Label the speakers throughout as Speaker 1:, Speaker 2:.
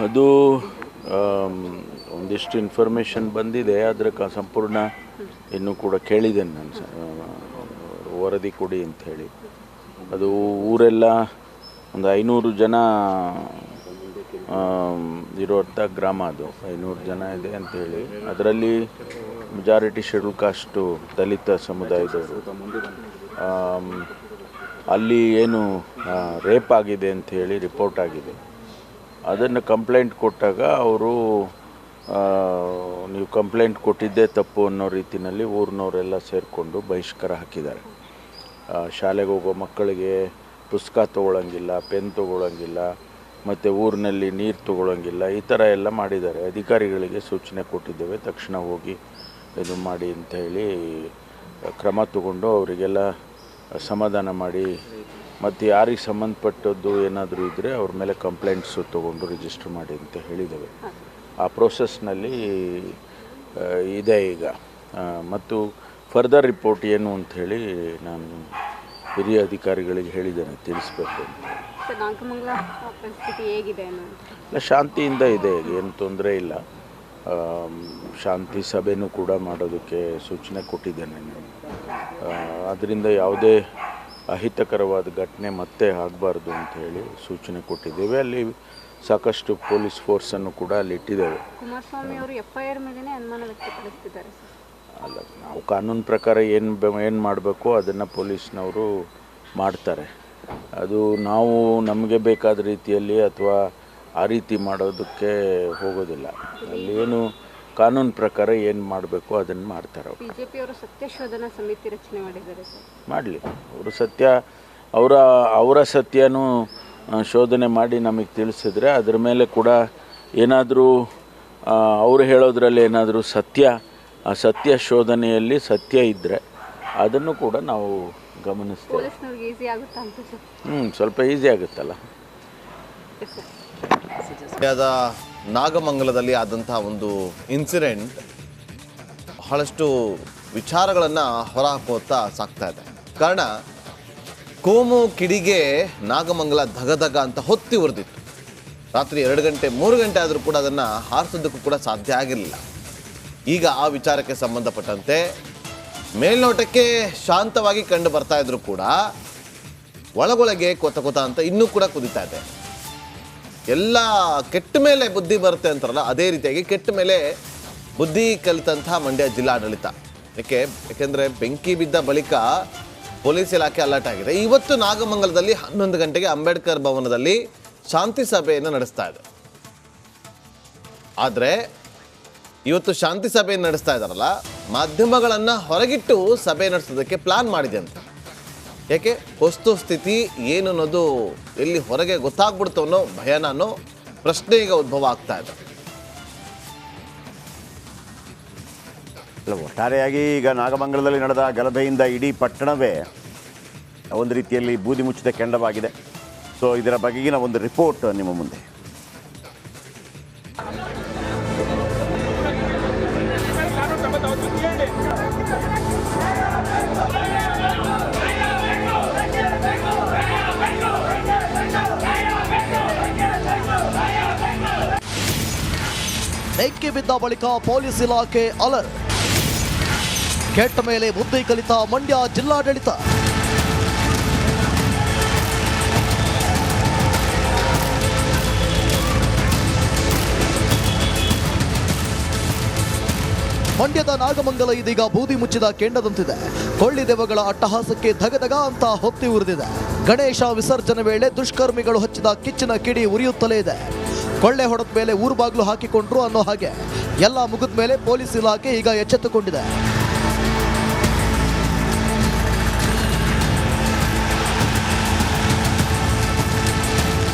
Speaker 1: ಅದು ಒಂದಿಷ್ಟು ಇನ್ಫಾರ್ಮೇಷನ್ ಬಂದಿದೆ, ಆದರೆ ಸಂಪೂರ್ಣ ಇನ್ನೂ ಕೂಡ ಕೇಳಿದ್ದೇನೆ ನಾನು, ವರದಿ ಕೊಡಿ ಅಂಥೇಳಿ. ಅದು ಊರೆಲ್ಲ ಒಂದು 500 ಜನ ಇರುವಂಥ ಗ್ರಾಮ, ಅದು 500 ಜನ ಇದೆ ಅಂಥೇಳಿ. ಅದರಲ್ಲಿ ಮೆಜಾರಿಟಿ ಶೆಡ್ಯೂಲ್ ಕಾಸ್ಟು ದಲಿತ ಸಮುದಾಯದವರು. ಅಲ್ಲಿ ಏನು ರೇಪ್ ಆಗಿದೆ ಅಂಥೇಳಿ ರಿಪೋರ್ಟ್ ಆಗಿದೆ. ಅದನ್ನು ಕಂಪ್ಲೇಂಟ್ ಕೊಟ್ಟಾಗ ಅವರು ನೀವು ಕಂಪ್ಲೇಂಟ್ ಕೊಟ್ಟಿದ್ದೇ ತಪ್ಪು ಅನ್ನೋ ರೀತಿಯಲ್ಲಿ ಊರಿನವರೆಲ್ಲ ಸೇರಿಕೊಂಡು ಬಹಿಷ್ಕಾರ ಹಾಕಿದ್ದಾರೆ. ಶಾಲೆಗೆ ಹೋಗೋ ಮಕ್ಕಳಿಗೆ ಪುಸ್ತಕ ತೊಗೊಳಂಗಿಲ್ಲ, ಪೆನ್ ತೊಗೊಳಂಗಿಲ್ಲ, ಮತ್ತು ಊರಿನಲ್ಲಿ ನೀರು ತೊಗೊಳಂಗಿಲ್ಲ, ಈ ಥರ ಎಲ್ಲ ಮಾಡಿದ್ದಾರೆ. ಅಧಿಕಾರಿಗಳಿಗೆ ಸೂಚನೆ ಕೊಟ್ಟಿದ್ದೇವೆ, ತಕ್ಷಣ ಹೋಗಿ ಇದು ಮಾಡಿ ಅಂತ ಹೇಳಿ ಕ್ರಮ ತಗೊಂಡು ಅವರಿಗೆಲ್ಲ ಸಮಾಧಾನ ಮಾಡಿ, ಮತ್ತು ಯಾರಿಗೆ ಸಂಬಂಧಪಟ್ಟದ್ದು ಏನಾದರೂ ಇದ್ದರೆ ಅವ್ರ ಮೇಲೆ ಕಂಪ್ಲೇಂಟ್ಸು ತೊಗೊಂಡು ರಿಜಿಸ್ಟರ್ ಮಾಡಿ ಅಂತ ಹೇಳಿದ್ದೇವೆ. ಆ ಪ್ರೋಸೆಸ್ನಲ್ಲಿ ಇದೆ ಈಗ. ಮತ್ತು ಫರ್ದರ್ ರಿಪೋರ್ಟ್ ಏನು ಅಂಥೇಳಿ ನಾನು ಹಿರಿಯ ಅಧಿಕಾರಿಗಳಿಗೆ ಹೇಳಿದ್ದೇನೆ, ತಿಳಿಸ್ಬೇಕು ಅಂತ. ಇಲ್ಲ, ಶಾಂತಿಯಿಂದ ಇದೆ, ಏನು ತೊಂದರೆ ಇಲ್ಲ. ಶಾಂತಿ ಸಭೆನೂ ಕೂಡ ಮಾಡೋದಕ್ಕೆ ಸೂಚನೆ ಕೊಟ್ಟಿದ್ದೇನೆ ನಾನು. ಅದರಿಂದ ಯಾವುದೇ ಅಹಿತಕರವಾದ ಘಟನೆ ಮತ್ತೆ ಆಗಬಾರ್ದು ಅಂತ ಹೇಳಿ ಸೂಚನೆ ಕೊಟ್ಟಿದ್ದೇವೆ. ಅಲ್ಲಿ ಸಾಕಷ್ಟು ಪೊಲೀಸ್ ಫೋರ್ಸನ್ನು ಕೂಡ ಅಲ್ಲಿ ಇಟ್ಟಿದ್ದೇವೆ.
Speaker 2: ಕುಮಾರಸ್ವಾಮಿ ಅವರು FIR ಮೇಲೇನೆ ಅನುಮಾನ ವ್ಯಕ್ತಪಡಿಸ್ತಿದ್ದಾರೆ.
Speaker 1: ಅಲ್ಲ, ನಾವು ಕಾನೂನು ಪ್ರಕಾರ ಏನು ಮಾಡಬೇಕು ಅದನ್ನು ಪೊಲೀಸ್ನವರು ಮಾಡ್ತಾರೆ. ಅದು ನಾವು ನಮಗೆ ಬೇಕಾದ ರೀತಿಯಲ್ಲಿ ಅಥವಾ ಆ ರೀತಿ ಮಾಡೋದಕ್ಕೆ ಹೋಗೋದಿಲ್ಲ. ಅಲ್ಲಿ ಏನು ಕಾನೂನು ಪ್ರಕಾರ ಏನು ಮಾಡಬೇಕು ಅದನ್ನು ಮಾಡ್ತಾರೆ. ಅವರು
Speaker 2: ಬಿಜೆಪಿ ಅವರು ಸತ್ಯ ಶೋಧನಾ ಸಮಿತಿ ರಚನೆ ಮಾಡಿದ್ದಾರೆ ಸರ್.
Speaker 1: ಮಾಡಲಿ, ಅವರು ಸತ್ಯ ಅವರ ಸತ್ಯನೂ ಶೋಧನೆ ಮಾಡಿ ನಮಗೆ ತಿಳಿಸಿದ್ರೆ ಅದರ ಮೇಲೆ ಕೂಡ ಏನಾದರೂ ಅವರು ಹೇಳೋದ್ರಲ್ಲಿ ಏನಾದರೂ ಆ ಸತ್ಯ ಶೋಧನೆಯಲ್ಲಿ ಸತ್ಯ ಇದ್ದರೆ ಅದನ್ನು ಕೂಡ ನಾವು ಗಮನಿಸ್ತೇವೆ.
Speaker 2: ಈಸಿ ಆಗುತ್ತಾ ಅಂತ ಸರ್?
Speaker 1: ಸ್ವಲ್ಪ ಈಸಿ ಆಗುತ್ತಲ್ಲ.
Speaker 3: ನಾಗಮಂಗಲದಲ್ಲಿ ಆದಂತಹ ಒಂದು ಇನ್ಸಿಡೆಂಟ್ ಬಹಳಷ್ಟು ವಿಚಾರಗಳನ್ನು ಹೊರಹಾಕುತ್ತಾ ಸಾಕ್ತಾ ಇದೆ. ಕಾರಣ, ಕೋಮು ಕಿಡಿಗೆ ನಾಗಮಂಗಲ ಧಗಧಗ ಅಂತ ಹೊತ್ತಿ ಉರಿದಿತ್ತು. ರಾತ್ರಿ 2 ಗಂಟೆ 3 ಗಂಟೆ ಆದರೂ ಕೂಡ ಅದನ್ನು ಹಾರಿಸೋದಕ್ಕೂ ಕೂಡ ಸಾಧ್ಯ ಆಗಿರಲಿಲ್ಲ. ಈಗ ಆ ವಿಚಾರಕ್ಕೆ ಸಂಬಂಧಪಟ್ಟಂತೆ ಮೇಲ್ನೋಟಕ್ಕೆ ಶಾಂತವಾಗಿ ಕಂಡು ಬರ್ತಾ ಇದ್ರು ಕೂಡ ಒಳಗೊಳಗೆ ಕೊತ ಅಂತ ಇನ್ನೂ ಕೂಡ ಕುದಿತಾ ಇದೆ. ಎಲ್ಲ ಕೆಟ್ಟ ಮೇಲೆ ಬುದ್ಧಿ ಬರುತ್ತೆ ಅಂತಾರಲ್ಲ, ಅದೇ ರೀತಿಯಾಗಿ ಕೆಟ್ಟ ಮೇಲೆ ಬುದ್ಧಿ ಕಲಿತಂತಹ ಮಂಡ್ಯ ಜಿಲ್ಲಾಡಳಿತ. ಯಾಕೆಂದರೆ ಬೆಂಕಿ ಬಿದ್ದ ಬಳಿಕ ಪೊಲೀಸ್ ಇಲಾಖೆ ಅಲರ್ಟ್ ಆಗಿದೆ. ಇವತ್ತು ನಾಗಮಂಗಲದಲ್ಲಿ 11 ಗಂಟೆಗೆ ಅಂಬೇಡ್ಕರ್ ಭವನದಲ್ಲಿ ಶಾಂತಿ ಸಭೆಯನ್ನು ನಡೆಸ್ತಾ ಇದೆ. ಆದರೆ ಇವತ್ತು ಶಾಂತಿ ಸಭೆಯನ್ನು ನಡೆಸ್ತಾ ಇದ್ದಾರಲ್ಲ, ಮಾಧ್ಯಮಗಳನ್ನು ಹೊರಗಿಟ್ಟು ಸಭೆ ನಡೆಸೋದಕ್ಕೆ ಪ್ಲಾನ್ ಮಾಡಿದೆ ಅಂತ. ಯಾಕೆ, ವಸ್ತುಸ್ಥಿತಿ ಏನು ಅನ್ನೋದು ಎಲ್ಲಿ ಹೊರಗೆ ಗೊತ್ತಾಗ್ಬಿಡ್ತು ಅನ್ನೋ ಭಯನ ಅನ್ನೋ ಪ್ರಶ್ನೆ ಈಗ ಉದ್ಭವ ಆಗ್ತಾ ಇದೆ.
Speaker 4: ಅಲ್ಲ, ಒಟ್ಟಾರೆಯಾಗಿ ಈಗ ನಾಗಮಂಗಲದಲ್ಲಿ ನಡೆದ ಗಲಭೆಯಿಂದ ಇಡೀ ಪಟ್ಟಣವೇ ಒಂದು ರೀತಿಯಲ್ಲಿ ಬೂದಿ ಮುಚ್ಚಿದ ಕೆಂಡವಾಗಿದೆ. ಸೊ ಇದರ ಬಗೆಗಿನ ಒಂದು ರಿಪೋರ್ಟ್ ನಿಮ್ಮ ಮುಂದೆ.
Speaker 5: ಬೆಂಕಿ ಬಿದ್ದ ಬಳಿಕ ಪೊಲೀಸ್ ಇಲಾಖೆ ಅಲರ್ಟ್. ಕೆಟ್ಟ ಮೇಲೆ ಬುದ್ಧಿ ಕಲಿತ ಮಂಡ್ಯ ಜಿಲ್ಲಾಡಳಿತ. ಮಂಡ್ಯದ ನಾಗಮಂಗಲ ಇದೀಗ ಬೂದಿ ಮುಚ್ಚಿದ ಕೆಂಡದಂತಿದೆ. ಕೊಳ್ಳಿ ದೆವ್ವಗಳ ಅಟ್ಟಹಾಸಕ್ಕೆ ಧಗಧಗ ಅಂತ ಹೊತ್ತಿ ಉರಿದಿದೆ. ಗಣೇಶ ವಿಸರ್ಜನೆ ವೇಳೆ ದುಷ್ಕರ್ಮಿಗಳು ಹಚ್ಚಿದ ಕಿಚ್ಚಿನ ಕಿಡಿ ಉರಿಯುತ್ತಲೇ ಇದೆ. ಕೊಳ್ಳೆ ಹೊಡೆದ ಮೇಲೆ ಊರು ಬಾಗಿಲು ಹಾಕಿಕೊಂಡ್ರು ಅನ್ನೋ ಹಾಗೆ ಎಲ್ಲ ಮುಗಿದ ಮೇಲೆ ಪೊಲೀಸ್ ಇಲಾಖೆ ಈಗ ಎಚ್ಚೆತ್ತುಕೊಂಡಿದೆ.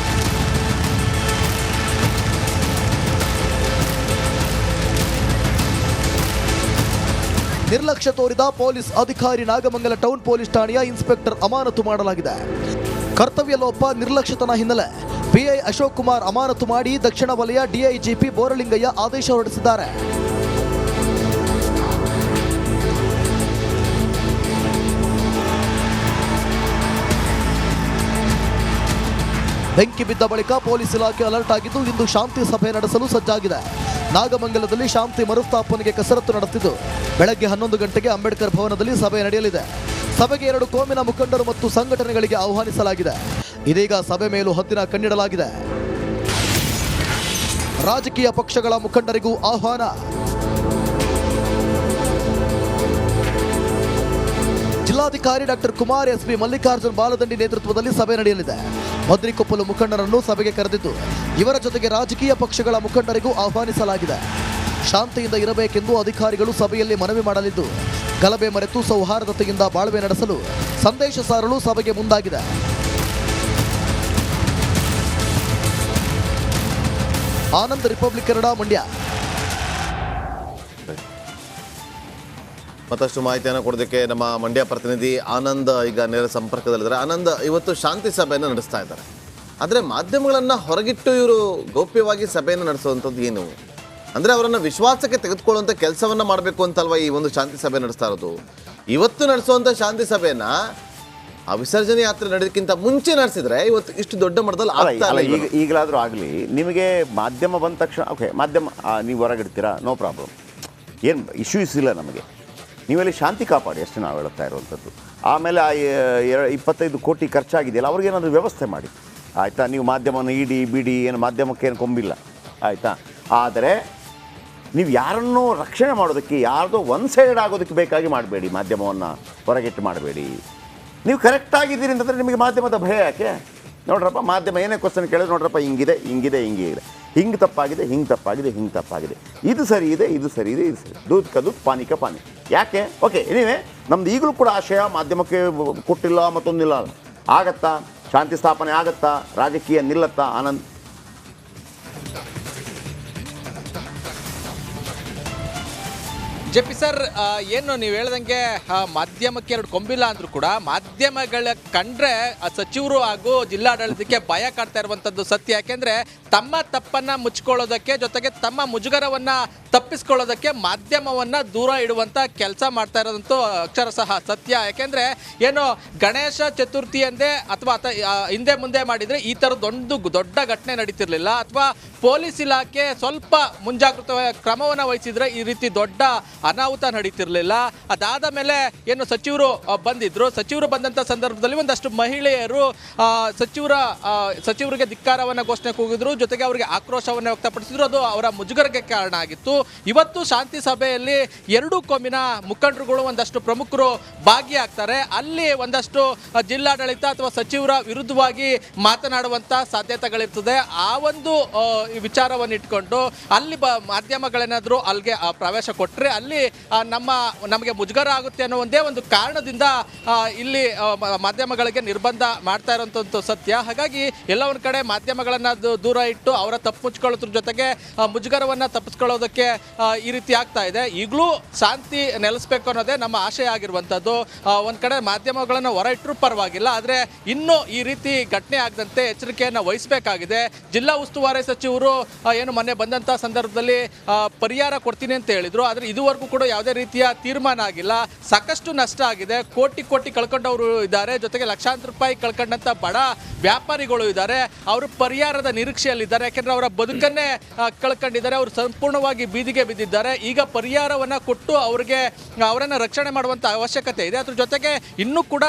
Speaker 5: ನಿರ್ಲಕ್ಷ್ಯ ತೋರಿದ ಪೊಲೀಸ್ ಅಧಿಕಾರಿ ನಾಗಮಂಗಲ ಟೌನ್ ಪೊಲೀಸ್ ಠಾಣೆಯ ಇನ್ಸ್ಪೆಕ್ಟರ್ ಅಮಾನತು ಮಾಡಲಾಗಿದೆ. ಕರ್ತವ್ಯ ಲೋಪ, ನಿರ್ಲಕ್ಷ್ಯತನ ಹಿನ್ನೆಲೆ PI ಅಶೋಕ್ ಕುಮಾರ್ ಅಮಾನತು ಮಾಡಿ ದಕ್ಷಿಣ ವಲಯ DIGP ಬೋರಲಿಂಗಯ್ಯ ಆದೇಶ ಹೊರಡಿಸಿದ್ದಾರೆ. ಬೆಂಕಿ ಬಿದ್ದ ಬಳಿಕ ಪೊಲೀಸ್ ಇಲಾಖೆ ಅಲರ್ಟ್ ಆಗಿದ್ದು ಇಂದು ಶಾಂತಿ ಸಭೆ ನಡೆಸಲು ಸಜ್ಜಾಗಿದೆ. ನಾಗಮಂಗಲದಲ್ಲಿ ಶಾಂತಿ ಮರುಸ್ಥಾಪನೆಗೆ ಕಸರತ್ತು ನಡೆದಿದ್ದು ಬೆಳಗ್ಗೆ 11 ಗಂಟೆಗೆ ಅಂಬೇಡ್ಕರ್ ಭವನದಲ್ಲಿ ಸಭೆ ನಡೆಯಲಿದೆ. ಸಭೆಗೆ 2 ಕೋಮಿನ ಮುಖಂಡರು ಮತ್ತು ಸಂಘಟನೆಗಳಿಗೆ ಆಹ್ವಾನಿಸಲಾಗಿದೆ. ಇದೀಗ ಸಭೆ ಮೇಲೂ ಹದ್ದಿನ ಕಣ್ಣಿಡಲಾಗಿದೆ. ರಾಜಕೀಯ ಪಕ್ಷಗಳ ಮುಖಂಡರಿಗೂ ಆಹ್ವಾನ. ಜಿಲ್ಲಾಧಿಕಾರಿ ಡಾಕ್ಟರ್ ಕುಮಾರ್ ಎಸ್ಪಿ ಮಲ್ಲಿಕಾರ್ಜುನ್ ಬಾಲದಂಡಿ ನೇತೃತ್ವದಲ್ಲಿ ಸಭೆ ನಡೆಯಲಿದೆ. ಮದ್ರಿಕೊಪ್ಪಲು ಮುಖಂಡರನ್ನು ಸಭೆಗೆ ಕರೆದಿದ್ದು ಇವರ ಜೊತೆಗೆ ರಾಜಕೀಯ ಪಕ್ಷಗಳ ಮುಖಂಡರಿಗೂ ಆಹ್ವಾನಿಸಲಾಗಿದೆ. ಶಾಂತಿಯಿಂದ ಇರಬೇಕೆಂದು ಅಧಿಕಾರಿಗಳು ಸಭೆಯಲ್ಲಿ ಮನವಿ ಮಾಡಲಿದ್ದು ಗಲಭೆ ಮರೆತು ಸೌಹಾರ್ದತೆಯಿಂದ ಬಾಳ್ವೆ ನಡೆಸಲು ಸಂದೇಶ ಸಾರಲು ಸಭೆಗೆ ಮುಂದಾಗಿದೆ. ಆನಂದ್, ರಿಪಬ್ಲಿಕ್ ಕನ್ನಡ, ಮಂಡ್ಯ.
Speaker 3: ಮತ್ತಷ್ಟು ಮಾಹಿತಿಯನ್ನು ಕೊಡೋದಕ್ಕೆ ನಮ್ಮ ಮಂಡ್ಯ ಪ್ರತಿನಿಧಿ ಆನಂದ್ ಈಗ ನೇರ ಸಂಪರ್ಕದಲ್ಲಿದ್ದಾರೆ. ಆನಂದ್, ಇವತ್ತು ಶಾಂತಿ ಸಭೆಯನ್ನು ನಡೆಸ್ತಾ ಇದ್ದಾರೆ, ಆದರೆ ಮಾಧ್ಯಮಗಳನ್ನು ಹೊರಗಿಟ್ಟು ಇವರು ಗೌಪ್ಯವಾಗಿ ಸಭೆಯನ್ನು ನಡೆಸುವಂಥದ್ದು ಏನು ಅಂದರೆ ಅವರನ್ನು ವಿಶ್ವಾಸಕ್ಕೆ ತೆಗೆದುಕೊಳ್ಳುವಂಥ ಕೆಲಸವನ್ನು ಮಾಡಬೇಕು ಅಂತಲ್ವ ಈ ಒಂದು ಶಾಂತಿ ಸಭೆ ನಡೆಸ್ತಾ ಇರೋದು. ಇವತ್ತು ನಡೆಸುವಂಥ ಶಾಂತಿ ಸಭೆಯನ್ನು ಆ ವಿಸರ್ಜನೆ ಯಾತ್ರೆ ನಡೆಯೋದಕ್ಕಿಂತ ಮುಂಚೆ ನಡೆಸಿದ್ರೆ ಇವತ್ತು ಇಷ್ಟು ದೊಡ್ಡ ಮಟ್ಟದಲ್ಲಿ ಆಗ್ತಾ ಇಲ್ಲ.
Speaker 4: ಈಗಲಾದರೂ ಆಗಲಿ, ನಿಮಗೆ ಮಾಧ್ಯಮ ಬಂದ ತಕ್ಷಣ ಓಕೆ, ಮಾಧ್ಯಮ ನೀವು ಹೊರಗಿಡ್ತೀರಾ, ನೋ ಪ್ರಾಬ್ಲಮ್, ಏನು ಇಶ್ಯೂಸ್ ಇಲ್ಲ ನಮಗೆ. ನೀವೆಲ್ಲಿ ಶಾಂತಿ ಕಾಪಾಡಿ ಅಷ್ಟೇ ನಾವು ಹೇಳ್ತಾ ಇರುವಂಥದ್ದು. ಆಮೇಲೆ 25 ಕೋಟಿ ಖರ್ಚಾಗಿದೆಯಲ್ಲ, ಅವ್ರಿಗೇನಾದರೂ ವ್ಯವಸ್ಥೆ ಮಾಡಿ ಆಯಿತಾ. ನೀವು ಮಾಧ್ಯಮವನ್ನು ಇಡಿ ಬಿಡಿ ಏನು ಮಾಧ್ಯಮಕ್ಕೆ ಏನು ಕೊಂಬಿಲ್ಲ ಆಯಿತಾ. ಆದರೆ ನೀವು ಯಾರನ್ನೂ ರಕ್ಷಣೆ ಮಾಡೋದಕ್ಕೆ, ಯಾರ್ದೋ ಒನ್ ಸೈಡ್ ಆಗೋದಕ್ಕೆ ಬೇಕಾಗಿ ಮಾಡಬೇಡಿ, ಮಾಧ್ಯಮವನ್ನು ಹೊರಗಿಟ್ಟು ಮಾಡಬೇಡಿ. ನೀವು ಕರೆಕ್ಟಾಗಿದ್ದೀರಿ ಅಂತಂದರೆ ನಿಮಗೆ ಮಾಧ್ಯಮದ ಭಯ ಯಾಕೆ? ನೋಡ್ರಪ್ಪ, ಮಾಧ್ಯಮ ಏನೇ ಕ್ವಶನ್ ಕೇಳಿದ್ರೆ ನೋಡ್ರಪ್ಪ ಹಿಂಗಿದೆ ಹಿಂಗಿದೆ ಹಿಂಗೆ ಇದೆ, ಹಿಂಗೆ ತಪ್ಪಾಗಿದೆ ಹಿಂಗೆ ತಪ್ಪಾಗಿದೆ ಹಿಂಗೆ ತಪ್ಪಾಗಿದೆ, ಇದು ಸರಿ ಇದೆ ಇದು ಸರಿ ಇದೆ ಇದು ಸರಿ, ದೂದ್ ಕದು ಪಾನಿ ಕ ಪಾನಿ. ಯಾಕೆ? ಓಕೆ, ನೀವೇ ನಮ್ದು ಈಗಲೂ ಕೂಡ ಆಶಯ ಮಾಧ್ಯಮಕ್ಕೆ ಕೊಟ್ಟಿಲ್ಲ ಮತ್ತೊಂದಿಲ್ಲ, ಆಗತ್ತಾ? ಶಾಂತಿ ಸ್ಥಾಪನೆ ಆಗತ್ತಾ? ರಾಜಕೀಯ ನಿಲ್ಲತ್ತಾ? ಆನಂದ್,
Speaker 6: ಜೆ.ಪಿ. ಸರ್, ಏನು ನೀವು ಹೇಳ್ದಂಗೆ ಮಾಧ್ಯಮಕ್ಕೆ 2 ಕೊಂಬಿಲ್ಲ ಅಂದರೂ ಕೂಡ ಮಾಧ್ಯಮಗಳ ಕಂಡ್ರೆ ಸಚಿವರು ಹಾಗೂ ಜಿಲ್ಲಾಡಳಿತಕ್ಕೆ ಭಯ ಕಾಡ್ತಾ ಇರುವಂಥದ್ದು ಸತ್ಯ. ಯಾಕೆಂದರೆ ತಮ್ಮ ತಪ್ಪನ್ನು ಮುಚ್ಕೊಳ್ಳೋದಕ್ಕೆ ಜೊತೆಗೆ ತಮ್ಮ ಮುಜುಗರವನ್ನು ತಪ್ಪಿಸ್ಕೊಳ್ಳೋದಕ್ಕೆ ಮಾಧ್ಯಮವನ್ನು ದೂರ ಇಡುವಂಥ ಕೆಲಸ ಮಾಡ್ತಾ ಇರೋದಂತೂ ಅಕ್ಷರಶಃ ಸತ್ಯ. ಯಾಕೆಂದರೆ ಏನು ಗಣೇಶ ಚತುರ್ಥಿ ಎಂದೇ ಅಥವಾ ಹಿಂದೆ ಮುಂದೆ ಮಾಡಿದರೆ ಈ ಥರದೊಂದು ದೊಡ್ಡ ಘಟನೆ ನಡೀತಿರಲಿಲ್ಲ, ಅಥವಾ ಪೊಲೀಸ್ ಇಲಾಖೆ ಸ್ವಲ್ಪ ಮುಂಜಾಗ್ರತಾ ಕ್ರಮವನ್ನು ವಹಿಸಿದರೆ ಈ ರೀತಿ ದೊಡ್ಡ ಅನಾಹುತ ನಡೀತಿರಲಿಲ್ಲ. ಅದಾದ ಮೇಲೆ ಏನು ಸಚಿವರು ಬಂದಿದ್ರು, ಸಚಿವರು ಬಂದಂಥ ಸಂದರ್ಭದಲ್ಲಿ ಒಂದಷ್ಟು ಮಹಿಳೆಯರು ಸಚಿವರಿಗೆ ಧಿಕ್ಕಾರವನ್ನು ಘೋಷಣೆ ಕೂಗಿದ್ರು, ಜೊತೆಗೆ ಅವರಿಗೆ ಆಕ್ರೋಶವನ್ನು ವ್ಯಕ್ತಪಡಿಸಿದ್ರು. ಅದು ಅವರ ಮುಜುಗರಕ್ಕೆ ಕಾರಣ ಆಗಿತ್ತು. ಇವತ್ತು ಶಾಂತಿ ಸಭೆಯಲ್ಲಿ 2 ಕೋಮಿನ ಮುಖಂಡರುಗಳು ಒಂದಷ್ಟು ಪ್ರಮುಖರು ಭಾಗಿಯಾಗ್ತಾರೆ. ಅಲ್ಲಿ ಒಂದಷ್ಟು ಜಿಲ್ಲಾಡಳಿತ ಅಥವಾ ಸಚಿವರ ವಿರುದ್ಧವಾಗಿ ಮಾತನಾಡುವಂಥ ಸಾಧ್ಯತೆಗಳಿರ್ತದೆ. ಆ ಒಂದು ವಿಚಾರವನ್ನು ಇಟ್ಕೊಂಡು ಅಲ್ಲಿ ಮಾಧ್ಯಮಗಳೇನಾದರೂ ಅಲ್ಲಿಗೆ ಪ್ರವೇಶ ಕೊಟ್ಟರೆ ಅಲ್ಲಿ ನಮಗೆ ಮುಜುಗರ ಆಗುತ್ತೆ ಅನ್ನೋ ಒಂದೇ ಒಂದು ಕಾರಣದಿಂದ ಇಲ್ಲಿ ಮಾಧ್ಯಮಗಳಿಗೆ ನಿರ್ಬಂಧ ಮಾಡ್ತಾ ಇರೋಂಥದ್ದು ಸತ್ಯ. ಹಾಗಾಗಿ ಎಲ್ಲ ಒಂದು ಕಡೆ ಮಾಧ್ಯಮಗಳನ್ನು ದೂರ ಇಟ್ಟು ಅವರ ತಪ್ಪು ಮುಚ್ಕೊಳ್ಳೋದ್ರ ಜೊತೆಗೆ ಮುಜುಗರವನ್ನು ತಪ್ಪಿಸ್ಕೊಳ್ಳೋದಕ್ಕೆ ಈ ರೀತಿ ಆಗ್ತಾ ಇದೆ. ಈಗಲೂ ಶಾಂತಿ ನೆಲೆಸಬೇಕು ಅನ್ನೋದೇ ನಮ್ಮ ಆಶಯ ಆಗಿರುವಂಥದ್ದು. ಒಂದು ಕಡೆ ಮಾಧ್ಯಮಗಳನ್ನು ಹೊರ ಇಟ್ಟರೂ ಪರವಾಗಿಲ್ಲ, ಆದರೆ ಇನ್ನೂ ಈ ರೀತಿ ಘಟನೆ ಆಗದಂತೆ ಎಚ್ಚರಿಕೆಯನ್ನು ವಹಿಸಬೇಕಾಗಿದೆ. ಜಿಲ್ಲಾ ಉಸ್ತುವಾರಿ ಸಚಿವರು ಏನು ಮೊನ್ನೆ ಬಂದಂಥ ಸಂದರ್ಭದಲ್ಲಿ ಪರಿಹಾರ ಕೊಡ್ತೀನಿ ಅಂತ ಹೇಳಿದರು, ಆದರೆ ಇದುವರೆಗೂ ಕೂಡ ಯಾವುದೇ ರೀತಿಯ ತೀರ್ಮಾನ ಆಗಿಲ್ಲ. ಸಾಕಷ್ಟು ನಷ್ಟ ಆಗಿದೆ, ಕೋಟಿ ಕಳ್ಕೊಂಡವರು ಇದ್ದಾರೆ, ಜೊತೆಗೆ ಲಕ್ಷಾಂತರ ರೂಪಾಯಿ ಕಳ್ಕೊಂಡಂಥ ಬಡ ವ್ಯಾಪಾರಿಗಳು ಇದ್ದಾರೆ. ಅವರು ಪರಿಹಾರದ ನಿರೀಕ್ಷೆಯಲ್ಲಿದ್ದಾರೆ, ಯಾಕೆಂದರೆ ಅವರ ಬದುಕನ್ನೇ ಕಳ್ಕೊಂಡಿದ್ದಾರೆ, ಅವರು ಸಂಪೂರ್ಣವಾಗಿ ಬೀದಿಗೆ ಬಿದ್ದಿದ್ದಾರೆ. ಈಗ ಪರಿಹಾರವನ್ನು ಕೊಟ್ಟು ಅವರನ್ನು ರಕ್ಷಣೆ ಮಾಡುವಂಥ ಅವಶ್ಯಕತೆ ಇದೆ. ಅದ್ರ ಜೊತೆಗೆ ಇನ್ನೂ ಕೂಡ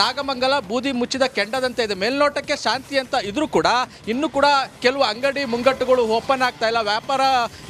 Speaker 6: ನಾಗಮಂಗಲ ಬೂದಿ ಮುಚ್ಚಿದ ಕೆಂಡದಂತೆ ಇದೆ. ಮೇಲ್ನೋಟಕ್ಕೆ ಶಾಂತಿ ಅಂತ ಇದ್ರೂ ಕೂಡ ಇನ್ನೂ ಕೂಡ ಕೆಲವು ಅಂಗಡಿ ಮುಂಗಟ್ಟುಗಳು ಓಪನ್ ಆಗ್ತಾ ಇಲ್ಲ, ವ್ಯಾಪಾರ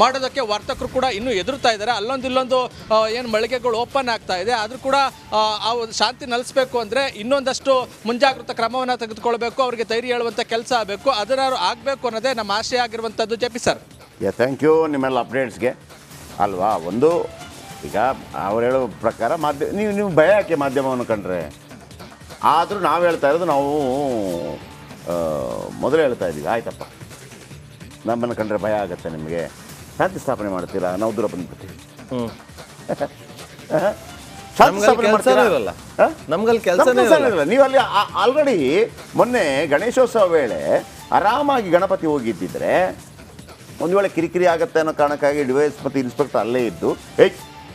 Speaker 6: ಮಾಡೋದಕ್ಕೆ ವರ್ತಕರು ಕೂಡ ಇನ್ನೂ ಎದುರ್ತಾ ಇದ್ದಾರೆ. ಅಲ್ಲೊಂದು ಏನು ಮಳಿಗೆಗಳು ಓಪನ್ ಆಗ್ತಾ ಇದೆ. ಆದರೂ ಕೂಡ ಶಾಂತಿ ನೆಲೆಸಬೇಕು ಅಂದರೆ ಇನ್ನೊಂದಷ್ಟು ಮುಂಜಾಗ್ರತಾ ಕ್ರಮವನ್ನು ತೆಗೆದುಕೊಳ್ಬೇಕು, ಅವರಿಗೆ ಧೈರ್ಯ ಹೇಳುವಂಥ ಕೆಲಸ ಆಗಬೇಕು, ಅದನ್ನಾರು ಆಗಬೇಕು ಅನ್ನೋದೇ ನಮ್ಮ ಆಶಯ ಆಗಿರುವಂಥದ್ದು. ಜೆ.ಪಿ. ಸರ್,
Speaker 4: ಥ್ಯಾಂಕ್ ಯು ನಿಮ್ಮೆಲ್ಲ ಅಪ್ಡೇಟ್ಸ್ಗೆ. ಅಲ್ವಾ, ಒಂದು ಈಗ ಅವ್ರು ಹೇಳೋ ಪ್ರಕಾರ ನೀವು ಭಯ ಯಾಕೆ ಮಾಧ್ಯಮವನ್ನು ಕಂಡ್ರೆ? ಆದರೂ ನಾವು ಹೇಳ್ತಾ ಇರೋದು, ನಾವು ಮೊದಲೇ ಹೇಳ್ತಾ ಇದ್ದೀವಿ, ಆಯ್ತಪ್ಪ ನಮ್ಮನ್ನು ಕಂಡ್ರೆ ಭಯ ಆಗುತ್ತೆ ನಿಮಗೆ, ಶಾಂತಿ ಸ್ಥಾಪನೆ ಮಾಡ್ತೀರಾ, ನಾವು ದೂರ ಬಂದ್ಬಿಡ್ತೀವಿ.
Speaker 3: ನಮ್ಗಲ್ಲಿ ಕೆಲಸನೇ
Speaker 4: ಇರಲ್ಲ. ನೀವು ಅಲ್ಲಿ ಆಲ್ರೆಡಿ ಮೊನ್ನೆ ಗಣೇಶೋತ್ಸವ ವೇಳೆ ಆರಾಮಾಗಿ ಗಣಪತಿ ಹೋಗಿದ್ದಿದ್ರೆ ಒಂದು ವೇಳೆ ಕಿರಿಕಿರಿ ಆಗುತ್ತೆ ಅನ್ನೋ ಕಾರಣಕ್ಕಾಗಿ ಡಿವೈಸ್ ಮತ್ತು ಇನ್ಸ್ಪೆಕ್ಟರ್ ಅಲ್ಲೇ ಇದ್ದು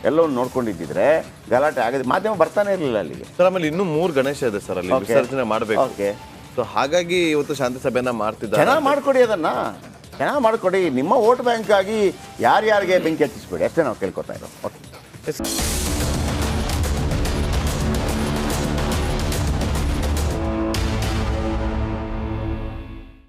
Speaker 4: ಎಲ್ಲವನ್ನು ನೋಡ್ಕೊಂಡಿದ್ದಿದ್ರೆ ಗಲಾಟೆ ಆಗದೆ ಮಾಧ್ಯಮ ಬರ್ತಾನೆ ಇರಲಿಲ್ಲ ಅಲ್ಲಿಗೆ.
Speaker 3: ಸರ್, ಆಮೇಲೆ ಇನ್ನೂ 3 ಗಣೇಶ ಇದೆ ಸರ್ ಅಲ್ಲಿ ವಿಸರ್ಜನೆ ಮಾಡಬೇಕು.
Speaker 4: ಓಕೆ,
Speaker 3: ಸೊ ಹಾಗಾಗಿ ಇವತ್ತು ಶಾಂತಿ ಸಭೆಯನ್ನ ಮಾಡ್ತಿದ್ದಾರೆ.
Speaker 4: ಚೆನ್ನಾಗಿ ಮಾಡಿಕೊಡಿ, ಅದನ್ನು ಚೆನ್ನಾಗಿ ಮಾಡಿಕೊಡಿ. ನಿಮ್ಮ ವೋಟ್ ಬ್ಯಾಂಕ್ ಆಗಿ ಯಾರ್ಯಾರಿಗೆ ಬೆಂಕಿ ಹಚ್ಚಿಸ್ಬೇಡಿ ಅಷ್ಟೇ ನಾವು ಕೇಳ್ಕೊತಾ ಇರೋದು. ಓಕೆ.